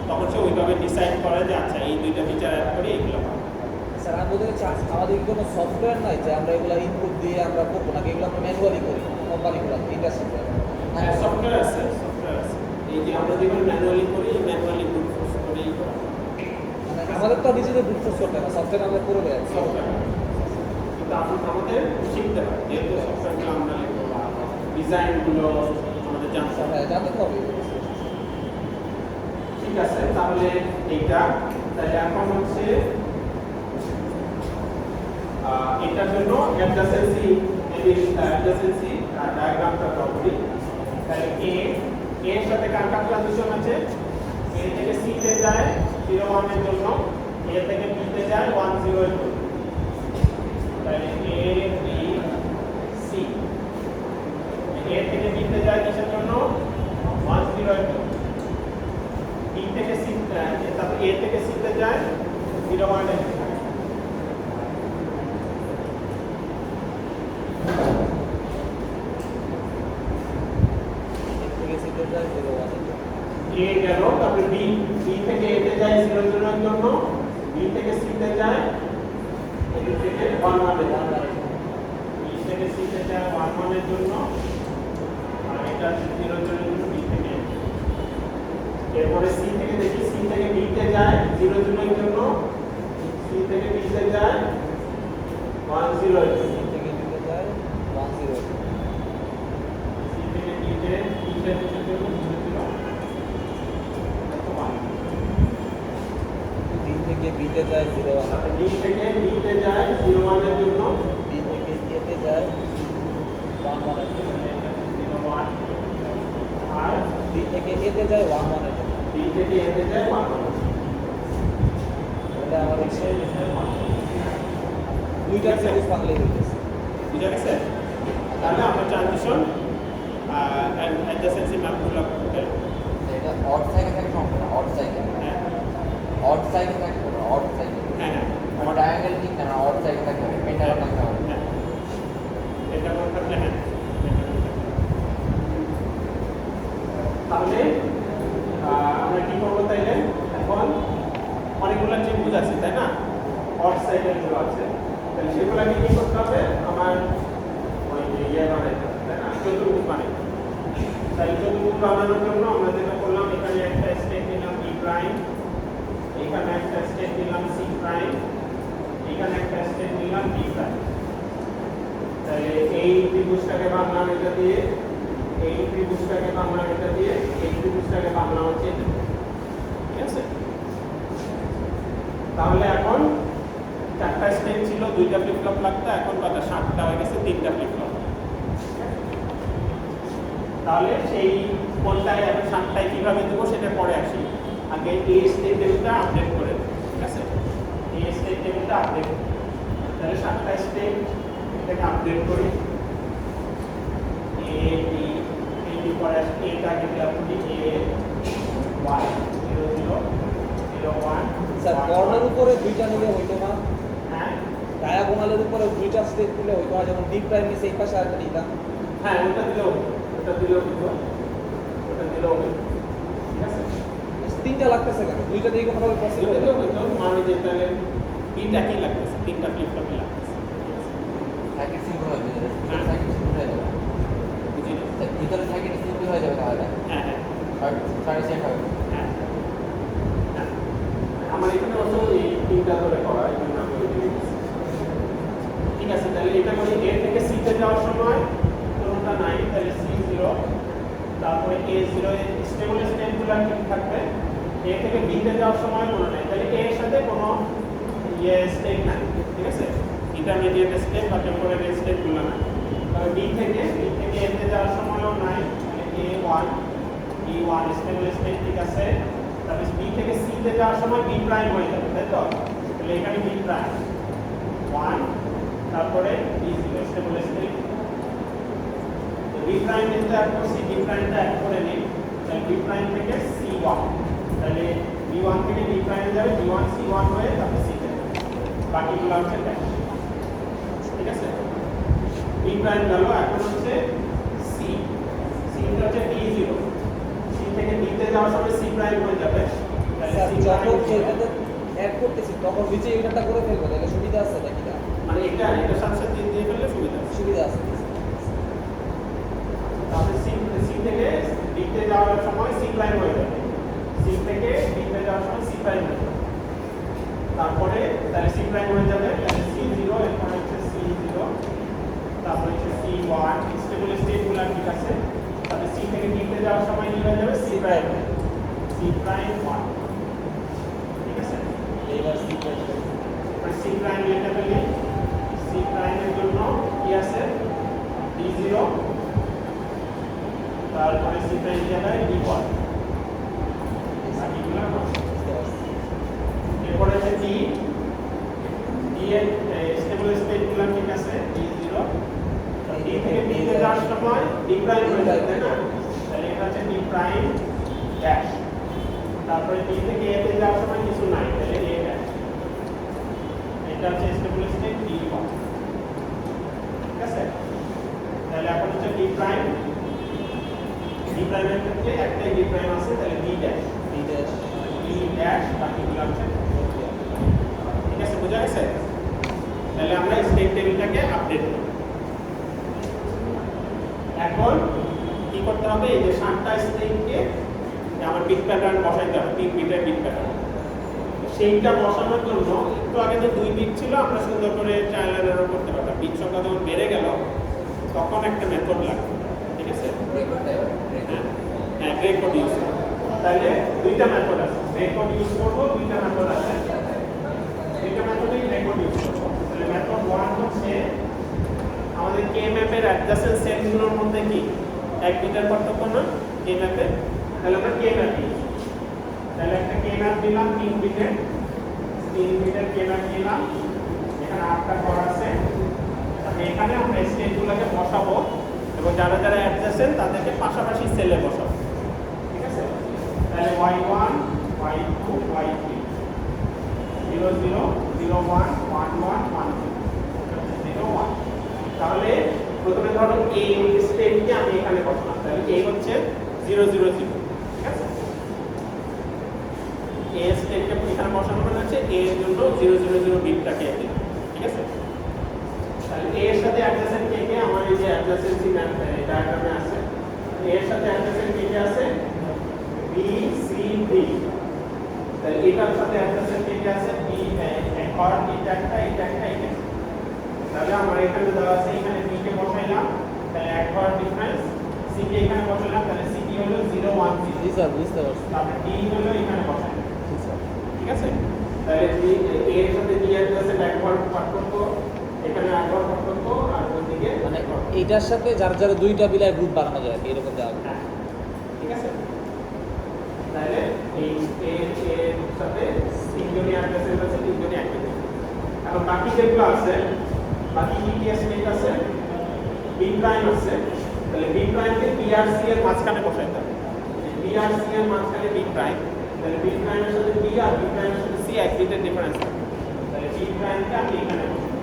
তখন সে ওইভাবে ডিসাইড করে যে আচ্ছা এই 2টা ফিচার অ্যাড করে এইগুলো পাবো। স্যার আমি বলতে চাচ্ছি আমাদের কি কোনো সফটওয়্যার নাই যে আমরা এগুলো ইনপুট দিয়ে আমরা করবো নাকি এগুলো আমরা ম্যানুয়ালি করি কোম্পানিগুলো ইন্ডাস্ট্রিতে? হ্যাঁ সফটওয়্যার আছে, সফটওয়্যার আছে। এই যে আমরা যেগুলো ম্যানুয়ালি করি, ম্যানুয়ালি ব্রুট ফোর্স করেই করা। মানে আমাদের তো নিজেদের বুক ফোর্স করতে হবে সফটওয়্যার আমরা করে দেয় সফটওয়্যার কিন্তু আমাদের শিখতে হয়, যেহেতু সফটওয়্যারগুলো আমরা লিখবো বা ডিজাইনগুলো আমাদের জানতে হবে। হ্যাঁ জানতে তো হবে। ঠিক আছে, তাহলে এইটা তাহলে এখন হচ্ছে এটার জন্য অ্যাডজাসেন্সি ডায়াগ্রামটা ড্র করি। তাহলে এর সাথে কার কার ট্রানজিশন আছে? এ থেকে সি তে যায় 0 1 এর জন্য, এ থেকে বি তে যায় 1 0 এর জন্য। তাহলে এ বি সি, এ থেকে বি তে যায় কিসের জন্য? 1 0 এর জন্য। বি থেকে সি, তারপর এ থেকে সি তে যায় 0 1 এর জন্য। এ গেল, তারপরে বি থেকে এ তে যায় 0 0 এর জন্য, বি থেকে সি তে যায় এদিক থেকে 1 1 এর জন্য। বি থেকে সি তে যায় 1 1 এর জন্য, আর এটা 0 0 এর জন্য বি থেকে। এরপরে সি থেকে দেখি, সি থেকে বি তে যায় 0 0 এর জন্য, সি থেকে বি তে যায় 1 0 এর জন্য। সি থেকে বি তে যায় 1 0 সি থেকে বি তে কিসের জন্য 0 0 বি থেকে বি তে যায় 0 1 বি থেকে বি তে যায় 0 1 এর জন্য, বি থেকে এ তে যায় 1 1 এর জন্য 0 1, আর বি থেকে এ তে যায় 1 1 এর জন্য। বি থেকে এ তে যায় 1 1। তাহলে আমাদের দুইটা সিরিজ বাংলায় হইতেছে। বুঝা গেছে? তাহলে আমরা ট্রানজিশন অ্যাডজাসেন্সি ম্যাপগুলো করতে এটা অড সাইকেল থাকে সম্পূর্ণ অড সাইকেল হ্যাঁ অড সাইকেল থাকে অড সাইকেল হ্যাঁ হ্যাঁ আমার ডায়াগোনাল ঠিক না অড সাইকেল থাকে পেন্টাগন থাকতে হবে হ্যাঁ, এটা কোন থাকলে হ্যাঁ। তাহলে আমরা কি করবো তাইলে? এখন অনেকগুলো ত্রিভুজ আছে তাই না, অড সাইকেলগুলো আছে, তাহলে সেগুলোকে কি করতে হবে? আমার ওই যে ইয়ে বানাইতে হবে তাই না, চতুর্ভুজ বানাইতে হবে। তাই চতুর্ভুজ বানানোর জন্য আমরা যেটা করলাম, এখানে একটা স্টেপ নিলাম বি প্রাইম, এখানে একটা স্টেপ নিলাম সি প্রাইম, এখানে একটা স্টেপ নিলাম বি প্রাইম। তাহলে এই ত্রিভুজটাকে বানালাম এটা দিয়ে, এই ত্রিভুজটাকে বানালাম এটা দিয়ে, এই ত্রিভুজটাকে বানালাম হচ্ছে এটা। ঠিক আছে, তাহলে এখন 4টা স্টেপ ছিল, 2টা ফ্লিপ ফ্লপ লাগতো, এখন কত 7টা হয়ে গেছে, 3টা ফ্লিপ ফ্লপ। তাহলে সেই কোনটায় এখন 7টায় কিভাবে দেবো সেটা পরে আসি, আগে এই স্টেপ টেবিলটা আপডেট করে দেবো। ঠিক আছে, এই স্টেপ টেবিলটা আপডেট, তাহলে 7টা স্টেপ এটাকে আপডেট করি। এ বি, এই বি পরে আসি, এটা আগে দিলাম কি এ 1 0 0 0 1। স্যার কর্নার উপরে দুইটা নিলে হইতো না? হ্যাঁ ডায়াগোনালের উপরে দুইটা স্টেপ দিলে হইতো না, যেমন ডি প্রাইম নিচে এই পাশে আরেকটা নিতাম। হ্যাঁ ওটা দিলেও হতো, ওটা দিলেও হতো, ওটা দিলেও হতো। ঠিক আছে, তিনটা লাগতেছে কেন? দুইটা দিয়ে কোনোভাবে পসিবল ওটা দিলেও হতো, মানে যে তাহলে তিনটা কি লাগতেছে, 3টা ফ্লিপ ফ্লপই লাগতেছে। সাইকেল সিম্পল হয়ে যাবে সাইকেল সিম্পল হয়ে যাবে বুঝি না? ভিতরে সাইকেল সিম্পল হয়ে যাবে তাহলে হ্যাঁ হ্যাঁ আর সাড়ে সেট হবে হ্যাঁ হ্যাঁ। আমার এখানে অবশ্য এই 3টা ধরে করা, এই জন্য আমি ওই দিকে গেছি। ঠিক আছে, তাহলে এটা করি এ থেকে সি তে যাওয়ার সময় কোনোটা নাই, তাহলে সি 0, তারপরে এ 0 এর স্টেবল স্টেপগুলো ঠিক থাকবে। এ থেকে বি তে যাওয়ার সময় কোনো নাই, তাহলে এ এর সাথে কোনো ইয়ে স্টেপ নাই। ঠিক আছে, ইন্টারমিডিয়েট স্টেপ বা টেম্পোরারি স্টেপগুলো নাই। তবে বি থেকে এ তে যাওয়ার সময়ও নাই, তাহলে এ 1 বি 1 স্টেবল স্টেপ ঠিক আছে। তারপরে বি থেকে সি তে যাওয়ার সময় বি প্রাইম হয়ে যাবে, তাই তো? তাহলে এখানে বি প্রাইম 1, তারপরে B 0 stable step. B prime নিতে আর সি বি প্রাইমটা এক করে নিই, তাহলে বি প্রাইম থেকে সি 1, তাহলে বি 1 থেকে বি প্রাইমে যাবে, বি 1 সি 1 হয়ে তারপরে সি তে যাবে। বাকিগুলো হচ্ছে ব্যাক। ঠিক আছে, বি প্রাইম গেল, এখন হচ্ছে সি, সিটা হচ্ছে ডি 0, সি থেকে বি তে যাওয়ার সময় সি প্রাইম হয়ে যাবে, তাহলে স্যার সি যখন প্রাইম এটাতে অ্যাড করতেছি তখন নিচে ইউনিটটা করে ফেলবো তাহলে সুবিধা আছে নাকি না? মানে এটা সাথে সাথে দিয়ে ফেললে সুবিধা আছে। সুবিধা আছে। তাহলে সি থেকে ডিতে যাওয়ার সময় সি প্রাইম হয়ে যাবে, সি থেকে ডিতে যাওয়ার সময় সি প্রাইম হয়ে যাবে, তারপরে তাহলে সি প্রাইম হয়ে যাবে, তাহলে সি জিরো, এরপর হচ্ছে সি জিরো, তারপরে হচ্ছে সি ওয়ান, স্টেবল স্টেটগুলো ঠিক আছে। তাহলে সি থেকে ডিতে যাওয়ার সময় কি হয়ে যাবে, সি প্রাইম ওয়ান, ঠিক আছে। এইবার সি প্রাইম সি প্রাইম লিখে ফেলি, সি প্রাইমের জন্য কি আছে, ডি জিরো, তারপরে সি প্রাইম জায়গায় ডি ওয়ান, বাকিগুলো না। এরপরে আছে ডি, ডি এর স্টেবল স্টেটগুলো ঠিক আছে, ডি জিরো, ডি থেকে বি তে যাওয়ার সময় ডি প্রাইম হয়ে যাবে, তাই না? তাহলে এটা হচ্ছে ডি প্রাইম ড্যাশ, তারপরে ডি থেকে এ তে যাওয়ার সময় কিছু নাই, তাহলে এ ড্যাশ, এটা হচ্ছে স্টেবল স্টেট ডি ওয়ান, ঠিক আছে। তাহলে এখন হচ্ছে ডি প্রাইমের ক্ষেত্রে একটাই ডি প্রাইম আছে, তাহলে ডি ড্যাশ, বাকিগুলো হচ্ছে, ঠিক আছে, বোঝা গেছে? তাহলে আমরা স্টেট টেবিলটাকে আপডেট করব। এখন কি করতে হবে, এই যে 7টা স্টেটকে আমার বিট প্যাটার্ন বসাইতে হবে, 3 বিটের বিট প্যাটার্ন। সেইটা বসানোর জন্য একটু আগে যে 2 বিট ছিল আমরা সুন্দর করে ট্রায়াল এন্ড এরর করতে পারতাম। বিট সংখ্যা যখন বেড়ে গেল তখন একটা মেথড লাগবে, ঠিক আছে। হ্যাঁ, ব্রেক কোড ইউজ করব। তাহলে দুইটা মেথড আছে, ব্রেক কোড ইউজ করব, দুইটা মেথড আছে, দুইটা মেথডেই ব্রেক কোড ইউজ করব। তাহলে মেথড 1 হচ্ছে আমাদের কে ম্যাপের অ্যাডজাসেন্ট সেলগুলোর মধ্যে কি 1 বিটের পার্থক্য না কে ম্যাপে, তাহলে আমরা কে ম্যাপ ইউজ করব। তাহলে একটা কে ম্যাপ দিলাম 3 বিটের কে ম্যাপ দিলাম, এখানে 8টা ঘর আছে। তাহলে এখানে আমরা স্টেটগুলোকে বসাবো এবং যারা যারা অ্যাডজাসেন্ট তাদেরকে পাশাপাশি সেলে বসাবো, ঠিক আছে। তাহলে y1 y2 y3 0 0 0 1 1 1 1 0 1। তাহলে প্রথমে ধরো এই স্টেটকে আমি এখানে বসালাম, তাহলে এই হচ্ছে 0 0 0, ঠিক আছে। এ স্টেটকে এখানে বসানো মানে হচ্ছে এ এর জন্য 0 0 0 বিটটাকে দিলাম, ঠিক আছে। তাহলে এ এর সাথে অ্যাডজাসেন্ট কে কে, আমার এই যে অ্যাডজাসেন্সি ম্যাপ ডায়াগ্রামে আছে, এ এর সাথে অ্যাডজাসেন্ট কে কে আছে, বি সি ডি। তাহলে এটার সাথে অ্যাডজাসেন্ট কে কে আছে, বি আর এটা একটা, এটা একটা, এটা। তাহলে আমার এখানে দেওয়া আছে, এখানে বি কে বসাইলাম, তাহলে এক ঘর ডিফারেন্স, সি কে এখানে বসাইলাম, তাহলে সি টি হলো 0 1 0। জি স্যার, বুঝতে পারছি। তারপরে ডি হলো এখানে বসাইলাম, জি স্যার। ঠিক আছে। তাহলে এ এর সাথে ডি অ্যাডজাসেন্ট এক ঘর পার্থক্য, এখানে এক ঘর পার্থক্য, আর ওইদিকে মানে এইটার সাথে যার যার দুইটা বিলাই গ্রুপ বানানো যায় এরকম যাবে, হ্যাঁ, ঠিক আছে। তাহলে এই এর সাথে তিনজনই অ্যাডজাসেন্ট আছে, তিনজনই একই। এখন বাকি যেগুলো আছে, বাকি কি স্টেট আছে, বি প্রাইম আছে, তাহলে বি প্রাইমকে বি আর সি এর মাঝখানে বসাইতে হবে। বি আর সি এর মাঝখানে বি প্রাইম, তাহলে বি প্রাইমের সাথে বি আর বি প্রাইমের সাথে সি এক বিটের ডিফারেন্স থাকে, তাহলে বি প্রাইমকে আমি এখানে বসাবো,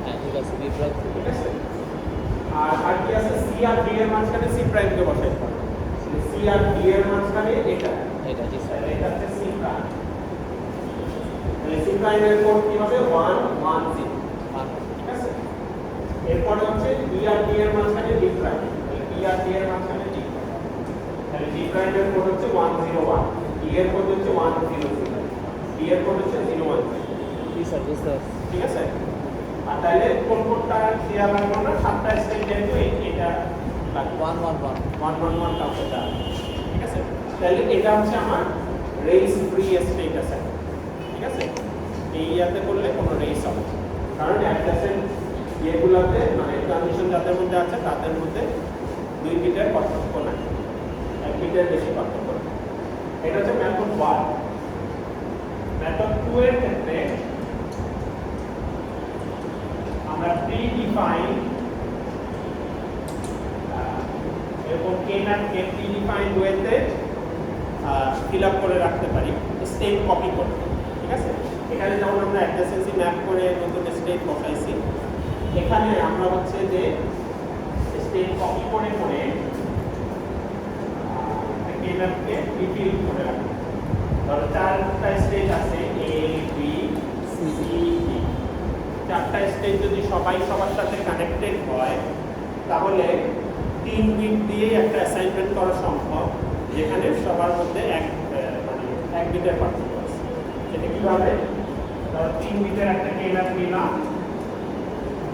হ্যাঁ ঠিক আছে, বি প্রাইম। ঠিক আছে। আর কি আছে, সি আর ডি এর মাঝখানে সি প্রাইমকে বসাইতে হবে, সি আর ডি এর মাঝখানে এটা, এটা জি স্যার। তাহলে এটা হচ্ছে সি প্রাইম। তাহলে সি প্রাইমের কোড কি হবে, 1 1 0, ঠিক আছে। এরপরে হচ্ছে বি আর ডি এর মাঝখানে ডি প্রাইম, তাহলে বি আর ডি এর মাঝখানে ডি প্রাইম, তাহলে ডি প্রাইমের কোড হচ্ছে 1 0 1, ডি এর কোড হচ্ছে 1 0 0, ডি এর কোড হচ্ছে 0 1 0, জি স্যার, বুঝতে পারছি। ঠিক আছে। আর তাহলে কোডটা দেওয়া লাগবে না, 7টা স্টেট যেহেতু এটা লাগবে 1 1 1। 1 1 1 কাউন্টটা, ঠিক আছে। তাহলে এটা হচ্ছে আমার রেস ফ্রি স্টেট আছে, ঠিক আছে। এই ইয়াতে করলে কোনো রেস হবে না, কারণ অ্যাডজাসেন্ট যেগুলোতে মানে ট্রানজিশন যাদের মধ্যে আছে তাদের মধ্যে 2 বিটের পার্থক্য নাই, 1 বিটের বেশি পার্থক্য নাই। এটা হচ্ছে মেথড 1। মেথড 2 এর ক্ষেত্রে আমরা প্রি-ডিফাইন এরকম কে-ম্যাপকে প্রি-ডিফাইন ওয়েতে ফিল আপ করে রাখতে পারি স্টেট কপি করে, ঠিক আছে। এখানে যেমন আমরা অ্যাডজাসেন্সি ম্যাপ করে নতুন স্টেট বসাইছি, এখানে আমরা হচ্ছে যে স্টেট কপি করে করে কে-ম্যাপকে রিফিল করে রাখবো, ধরো চারটা স্টেজ আছে এ বি সি ডি। চারটা স্টেজ যদি সবাই সবার সাথে কানেক্টেড হয় তাহলে 3 বিট দিয়ে একটা অ্যাসাইনমেন্ট করা সম্ভব, যেখানে সবার মধ্যে এক বিটের পার্থক্য আছে। সেটা কিভাবে? ধরো 3 বিটের একটা কেলার নিলাম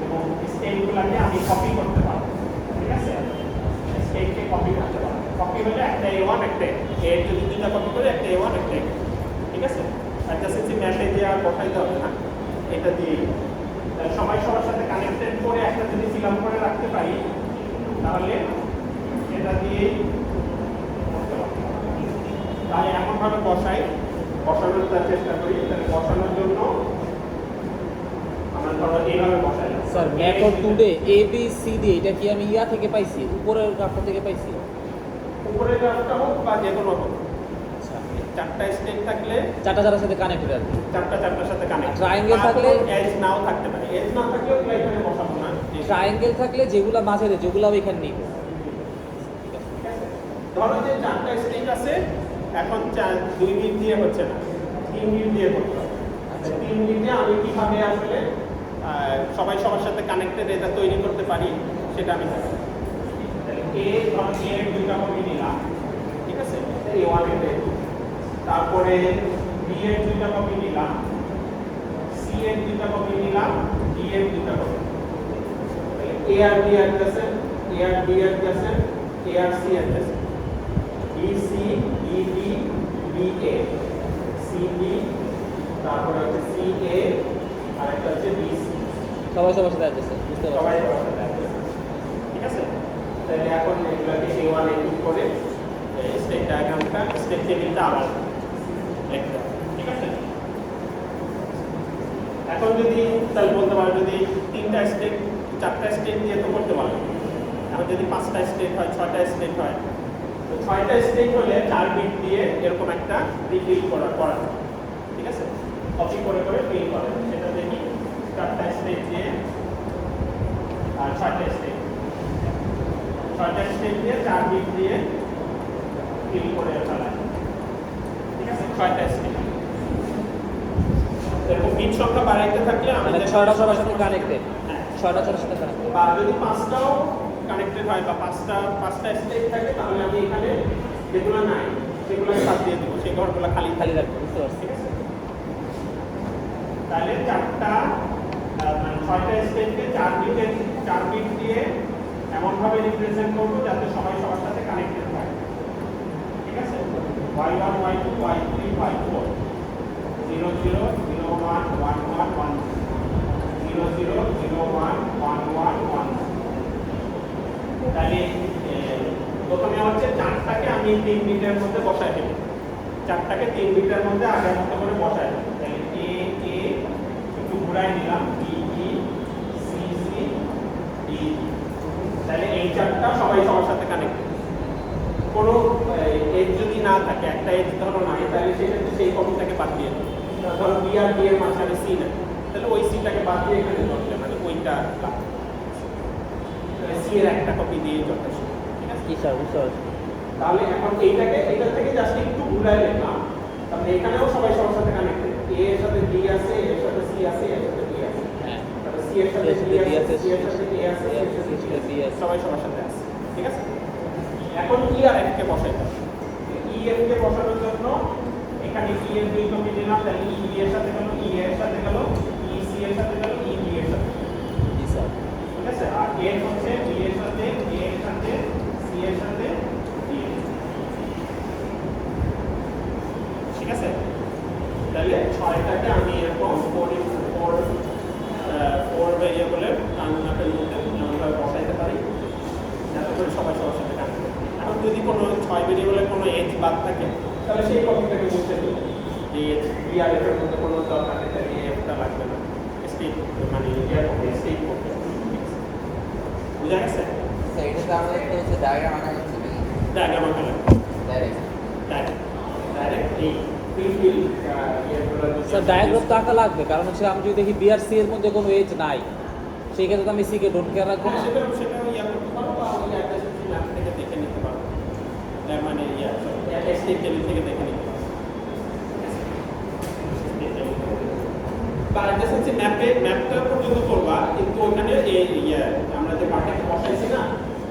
এবং স্টেটগুলোকে আমি কপি করতে পারবো, ঠিক আছে? স্টেটকে কপি করতে পারবো। কপি হলে একটা A1 একটা A এর যদি দুইটা কপি করে একটা A1 একটা A, ঠিক আছে? আর জাস্ট ম্যাপে দিয়ে আর বসাইতে হবে না, এটা দিয়েই সবাই সবার সাথে কানেক্টেড করে একটা যদি ফিল আপ করে রাখতে পারি তাহলে এটা দিয়েই করতে পারবো। তাহলে এমনভাবে বসানোর চেষ্টা করি। তাহলে বসানোর জন্য আমরা ধরো এইভাবে বসাই। Sir method today A B C D এটা কি আমি ইয়া থেকে পাইছি, উপরের গ্রাফটা থেকে পাইছি? উপরের গ্রাফটা হোক বা যে কোনো হোক, আচ্ছা, চারটা স্টেট থাকলে চারটার সাথে কানেক্টেড আর কি। চারটার সাথে কানেক্ট। Triangle থাকলে এজ নাও থাকতে পারে, এজ না থাকলেও এগুলো এখানে বসাবো না। ট্রায়াঙ্গেল থাকলে যেগুলা মাঝে যেগুলো এখানে নিব। ধরো যে চারটা স্টেট আছে, এখন 2 বিট দিয়ে হচ্ছে না, 3 বিট দিয়ে করতে হবে। আচ্ছা, 3 বিট দিয়ে আমি কিভাবে আসলে সবাই সবার সাথে কানেক্টেড এটা তৈরি করতে পারি সেটা আমি দেখাবো। তাহলে এ ধরো এ এর দুইটা কপি নিলাম, ঠিক আছে? A1 এর A2, তারপরে বি এর দুইটা কপি নিলাম, সি এর দুইটা কপি নিলাম, ডি এর দুইটা কপি। এ আর বি অ্যাডজাসেন্ট, এ আর বি অ্যাডজাসেন্ট, এ আর C adjacent, B C B B B A, C B, তারপরে হচ্ছে সি এ, আর একটা হচ্ছে বি সি। সবাই সবার সাথে আছে স্যার, বুঝতে সবাই পারছি। সবার সাথে adjacent, ঠিক আছে? তাহলে এখন এগুলোকে A1 A2 করে স্টেট ডায়াগ্রামটা, স্টেট টেবিলটা আবার লিখতে হবে, ঠিক আছে? এখন যদি তাহলে বলতে পারো যদি 3টা স্টেট 4টা স্টেট দিয়ে তো করতে পারো, এখন যদি 5টা স্টেট হয় 6টা স্টেট হয়, তো 6টা স্টেট হলে 4 বিট দিয়ে এরকম একটা রিফিল করা যায়, ঠিক আছে? কপি করে ফিল করা যায়। সেটা দেখি 4টা স্টেট দিয়ে আর 6টা স্টেট, 6টা স্টেট দিয়ে 4 বিট দিয়ে ফিল করে ফেলা, ঠিক আছে? 6টা স্টেট এরকম বিট সংখ্যা বাড়াইতে থাকলে মানে আমাদের 6টা সবার সাথে কানেক্টেড, হ্যাঁ, 6টা সবার সাথে কানেক্টেড। বা যদি 5টাও কানেক্টেড হয় বা 5টা স্টেট থাকে তাহলে আমি এখানে যেগুলো নাই সেগুলো বাদ দিয়ে দেবো, সেই ঘরগুলো খালি খালি রাখবো, বুঝতে পারছি। ঠিক আছে? তাহলে 6টা স্টেটকে 4 বিট দিয়ে এমনভাবে রিপ্রেজেন্ট করবো যাতে সবাই সবার সাথে কানেক্টেড হয়, ঠিক আছে? y1 y2 y3 y4 0 0 0 1 1 1 1 0 0 0 1 1 1 1। তাহলে প্রথমে হচ্ছে 4টাকে আমি 3 বিটের মধ্যে বসাই দেব, 4টাকে 3 বিটের মধ্যে আগের মতো করে বসাই দেব। তাহলে এ এ একটু ঘুরাই নিলাম, B B C C D. তাহলে এই 4টা সবাই সবার সাথে কানেক্টেড। কোনো এজ যদি না থাকে, একটা এজ ধরো নাই, তাহলে সেক্ষেত্রে সেই কপিটাকে বাদ দিয়ে দেবো। ধরো বি আর বি এর মাঝখানে সি না, তাহলে ওই সিটাকে বাদ দিয়ে এখানে ধরলে মানে ওইটা সি এর একটা কপি দিয়ে যথেষ্ট, ঠিক আছে? কি স্যার, বুঝতে পারছি। তাহলে এখন এইটা থেকে জাস্ট একটু ঘুরাই দেখলাম, তাহলে এখানেও সবাই সবার সাথে কানেক্টেড। এ এর সাথে বি আছে, এ এর সাথে সি আছে, এর সাথে ডি আছে, হ্যাঁ, তারপরে সি এর সাথে ডি আছে, সি এর সাথে এ আছে, এর সাথে বি আছে, সবাই সবার সাথে আছে, ঠিক আছে? এখন ই আর এফ কে বসাইতে হবে। ই এফ কে বসানোর জন্য এখানে ই এর 2 কপি নিলাম, তাহলে ই বি এর সাথে গেল, ই এর সাথে গেল, ই সি এর সাথে গেল, ই ডি এর সাথে, জি স্যার। ঠিক আছে? আর এর হচ্ছে বি এর সাথে, এ এর সাথে, সি এর সাথে, ডি এর, ঠিক আছে? তাহলে 6টাকে আমি এরকম 4 ভেরিয়েবলের টার্মিনালের মধ্যে আমরা বসাইতে পারি যাতে করে সবাই সবার সাথে কানেক্ট করে। এখন যদি কোনো 6 ভেরিয়েবলের কোনো এজ বাদ থাকে তাহলে সেই কপিটাকে মুছে দেবো, যে বিআরএফ এর মধ্যে কোনো দরকার নেই, তাহলে এফটা লাগবে না, স্টেট মানে স্টেট করতে হবে। বুঝা গেছে? স্যার এটাতে আমাদের তো হচ্ছে ডায়াগ্রাম আঁকা যাচ্ছে নাকি? ডায়াগ্রাম আঁকা লাগবে, ডাইরেক্ট ডাইরেক্ট এই স্যার ডায়াগ্রাম তো আঁকা লাগবে, কারণ হচ্ছে আমি যদি দেখি বি আর সি এর মধ্যে কোনো এজ নাই, সেই ক্ষেত্রে তো আমি সি কে ডোন্ট কেয়ার রাখবো না। সেটা ইয়া করতে পারো বা ওই অ্যাড্রেসের ম্যাপ থেকে দেখে নিতে পারো, মানে স্টেট টেবিল থেকে দেখে নিতে পারো। বা অ্যাডজাসেন্সি ম্যাপটা পর্যন্ত করবা, কিন্তু ওখানে আমরা যে বাটাকে বসাইছি না,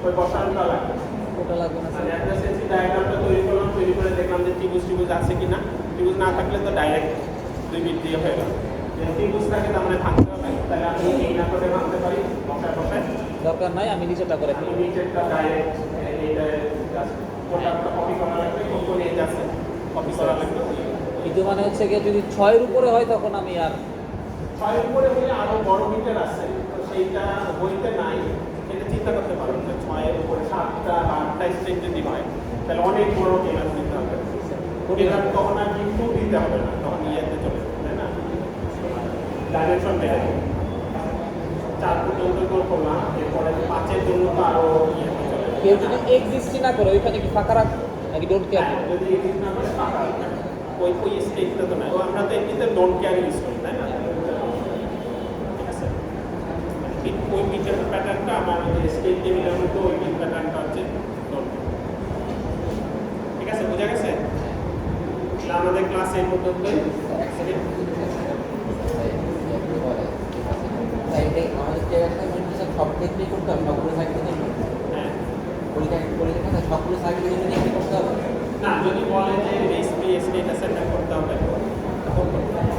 ওই বসানোটা লাগবে। ওটা লাগবে না আর স্যার। অ্যাডজাসেন্সি ডায়াগ্রামটা তৈরি করলাম, তৈরি করে দেখলাম যে ত্রিভুজ আছে কিনা। ত্রিভুজ না থাকলে তো ডাইরেক্ট 2 বিট দিয়ে হয়ে গেল। যদি ত্রিভুজ থাকে তার মানে ভাঙতে হবে, তাহলে আমি এই মেথডে ভাঙতে পারি, বসায় দরকার নাই, আমি নিচেটা করে আমি ফেলি। নিচেরটা ডাইরেক্ট এইটা জাস্ট ওটা কপি করা লাগবে, কোন এজ আছে কপি করা লাগবে। কিন্তু মানে হচ্ছে গিয়ে যদি 6 এর উপরে হয় তখন আমি আর 6 উপরে হলে আরো বড় মিটার আছে, তো সেইটা বইতে নাই। এটা চিন্তা করতে পারো যে 6 এর উপরে 7টা বা 8টা স্টেজ যদি হয়, তাহলে অনেক বড় কেলার দিতে হবে। কেলার তখন আর কিন্তু দিতে হবে না, তখন ইয়েতে চলে যাবে, তাই না? ডাইমেনশন বেড়ে যাবে। 4 পর্যন্ত তো করলাম, এরপরে 5 এর জন্য তো আরো ইয়েতে চলে যাবে। কেউ যদি এক্সিস্ট না করে ওইখানে কি ফাঁকা রাখ নাকি ডোন্ট কেয়ার? হ্যাঁ, যদি এডিট না করে ফাঁকা রাখবে, ওই স্টেজটা তো নাই। আমরা তো এমনিতে ডোন্ট কেয়ার ইউজ করি, তাই না? ঠিক আছে, ওই পিকচার প্যাটার্নটা আমার স্টেট টেবিলের মধ্যে ওই পিক প্যাটার্নটা হচ্ছে ডোন্ট। ঠিক আছে, বোঝা গেছে? তাহলে আমাদের ক্লাসের মধ্যে এক সেকেন্ড আমাদের যে একটা সব ক্ষেত্রেই করতে হবে, সবগুলো সাইকেল হ্যাঁ পরীক্ষা সবগুলো সাইকেল নিয়ে করতে হবে। না, যদি বলে যে এসপি স্টেট অ্যাসাইনমেন্ট করতে হবে তখন করতে হবে।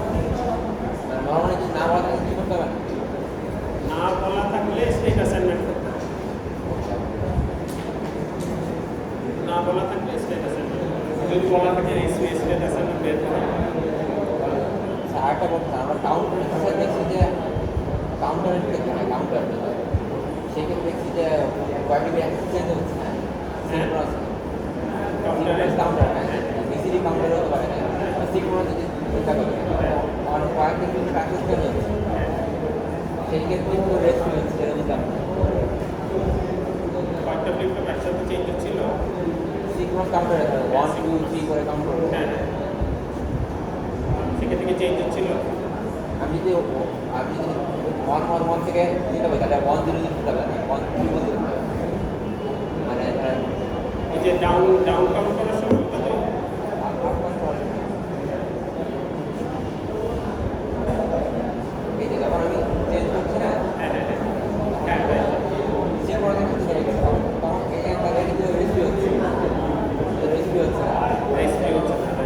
নর্মালি যদি না বলা থাকে কি করতে হবে না? না বলা থাকলে স্টেট অ্যাসাইনমেন্ট করতে হবে, না বলা থাকলে স্টেট অ্যাসাইনমেন্ট। যদি বলা থাকে এসপি স্টেট অ্যাসাইনমেন্ট বের করা, আরেকটা কথা, আমরা কাউন্টারের কাছে দেখছি যে কাউন্টারের দেখি না, কাউন্টার সেক্ষেত্রে দেখছি যে কয়েকটি চেঞ্জ হচ্ছে না। কাউন্টার বিসিডি কাউন্টার হতে পারে না, সিকুয়েন্স যদি চিন্তা করে অনেক কয়েকদিন কিন্তু প্র্যাকটিস চেঞ্জ হচ্ছে, সেই ক্ষেত্রে কিন্তু রেস্ট হচ্ছে এরকম কয়েকটা ফ্লিপটপ একসাথে চেঞ্জ হচ্ছিল। সিকুয়েন্স কাউন্টার 1 2 3 করে কাউন্ট করবো। হ্যাঁ, সেক্ষেত্রে চেঞ্জ হচ্ছিল। আমি যদি 1 1 1 থেকে দিতে হবে, তাহলে 1 0 দিতে হবে না, 1 2 দিতে হবে। মানে এই যে ডাউন কাউন্ট করার সময় কত এই যে যখন আমি চেঞ্জ করছি না, চেঞ্জ করে তখন এখানে তাদের কিন্তু রেসিপি হচ্ছে না। রেসপি হচ্ছে না।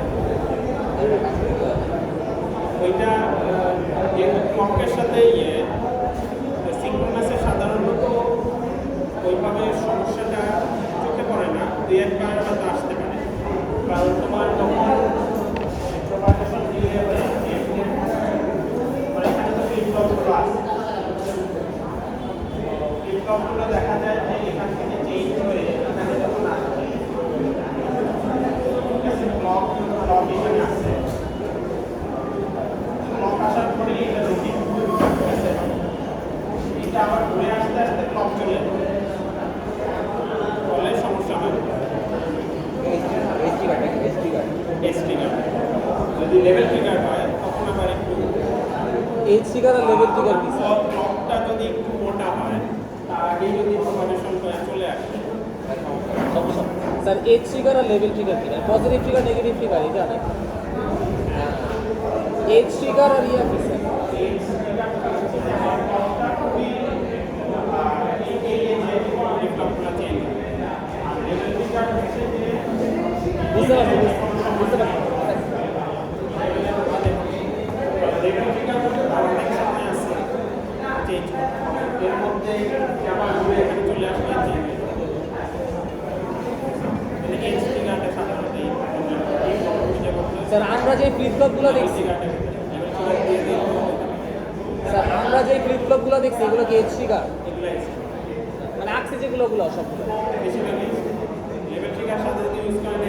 এটা কাজ করতে হবে। ওইটা যেহেতু ক্লকের সাথে সিঙ্ক্রোনাসে সাধারণত ওইভাবে সমস্যাটা চোখে পড়ে না, 2-1 বার হয়তো আসতে পারে। কারণ তোমার যখন প্রোপাগেশন ডিলে হয়ে মানে এখানে তো ফ্লিপ-ফ্লপগুলো আছে, ফ্লিপ-ফ্লপগুলো দেখা যায় যে এখান থেকে চেঞ্জ হয়ে এখানে যখন আসছে, ক্লক এখানে আসছে, ক্লক আসার পরে এটা রুটিন, ঠিক আছে, এটা আবার ঘুরে আসতে আসতে ক্লক চলে যাবে, ফলে সমস্যা হয়। এস ট্রিগার যদি লেভেল ট্রিগার হয় তখন আবার একটু এইচ ট্রিগার আর লেভেল ট্রিগার কি স্যার? ক্লকটা যদি একটু মোটা হয়, তার আগে যদি প্রপাগেশন চলে আসে সমস্যা স্যার, এইচ ট্রিগার আর লেভেল ট্রিগার কি? পজিটিভ ট্রিগার নেগেটিভ ট্রিগার এটা না? এইচ ট্রিগার আর ইয়া কি স্যার? এইচ ট্রিগারটা হচ্ছে যে আমার ক্লকটা খুবই এই যে ক্লকগুলো চেঞ্জ, আর লেভেল ট্রিগার হচ্ছে যে বুঝতে পারছি, বুঝতে পারছি। লেভেল ট্রিগার হচ্ছে তার অনেক সময় আসছে চেঞ্জ এর মধ্যে আবার ঘুরে এখানে চলে আসবে চেঞ্জ। এইচ ট্রিগারটা সাধারণত এই প্রবলেমটা করতে স্যার আমরা যে ফ্লিপফ্লপগুলো দেখছি, স্যার আমরা যে ফ্লিপফ্লপগুলো দেখছি এগুলো কি এইচ ট্রিগার? মানে আঁকছে যেগুলো সবগুলো বেশিরভাগই লেভেল ট্রিগার সাধারণত ইউজ করে